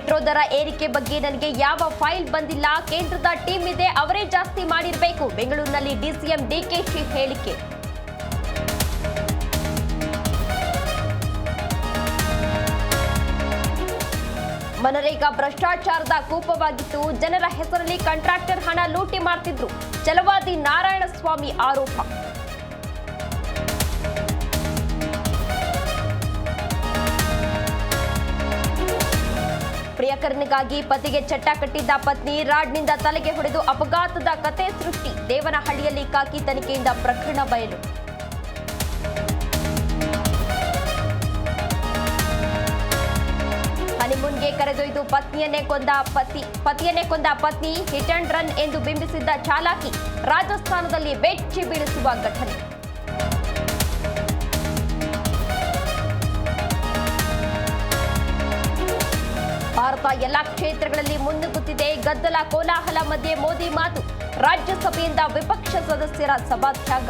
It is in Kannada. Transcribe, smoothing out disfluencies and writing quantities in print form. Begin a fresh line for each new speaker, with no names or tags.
ಪೆಟ್ರೋಲ್ ದರ ಏರಿಕೆ ಬಗ್ಗೆ ನನಗೆ ಯಾವ ಫೈಲ್ ಬಂದಿಲ್ಲ, ಕೇಂದ್ರದ ಟೀಮ್ ಇದೆ, ಅವರೇ ಜಾಸ್ತಿ ಮಾಡಿರಬೇಕು. ಬೆಂಗಳೂರಿನಲ್ಲಿ ಡಿಸಿಎಂ ಡಿಕೆಶಿ ಹೇಳಿಕೆ. ಮನರೇಗಾ ಭ್ರಷ್ಟಾಚಾರದ ಕೂಪವಾಗಿತ್ತು. ಜನರ ಹೆಸರಲ್ಲಿ ಕಾಂಟ್ರಾಕ್ಟರ್ ಹಣ ಲೂಟಿ ಮಾಡ್ತಿದ್ರು. ಛಲವಾದಿ ನಾರಾಯಣಸ್ವಾಮಿ ಆರೋಪ. ಪ್ರಿಯಕರನಿಗಾಗಿ ಪತಿಗೆ ಚಟ್ಟ ಕಟ್ಟಿದ್ದ ಪತ್ನಿ ರಾಡ್ನಿಂದ ತಲೆಗೆ ಹೊಡೆದು ಅಪಘಾತದ ಕತೆ ಸೃಷ್ಟಿ. ದೇವನಹಳ್ಳಿಯಲ್ಲಿ ಖಾಕಿ ತನಿಖೆಯಿಂದ ಪ್ರಕರಣ ಬಯಲು. ಹನಿಮೂನ್ಗೆ ಕರೆದೊಯ್ದು ಪತಿಯನ್ನೇ ಕೊಂದ ಪತ್ನಿ ಹಿಟ್ ಅಂಡ್ ರನ್ ಎಂದು ಬಿಂಬಿಸಿದ್ದ ಚಾಲಾಕಿ. ರಾಜಸ್ಥಾನದಲ್ಲಿ ಬೆಚ್ಚಿ ಬೀಳಿಸುವ ಘಟನೆ. ಭಾರತ ಎಲ್ಲಾ ಕ್ಷೇತ್ರಗಳಲ್ಲಿ ಮುನ್ನುಗ್ಗುತ್ತಿದೆ. ಗದ್ದಲ ಕೋಲಾಹಲ ಮಧ್ಯೆ ಮೋದಿ ಮಾತು. ರಾಜ್ಯಸಭೆಯಿಂದ ವಿಪಕ್ಷ ಸದಸ್ಯರ ಸಭಾತ್ಯಾಗ.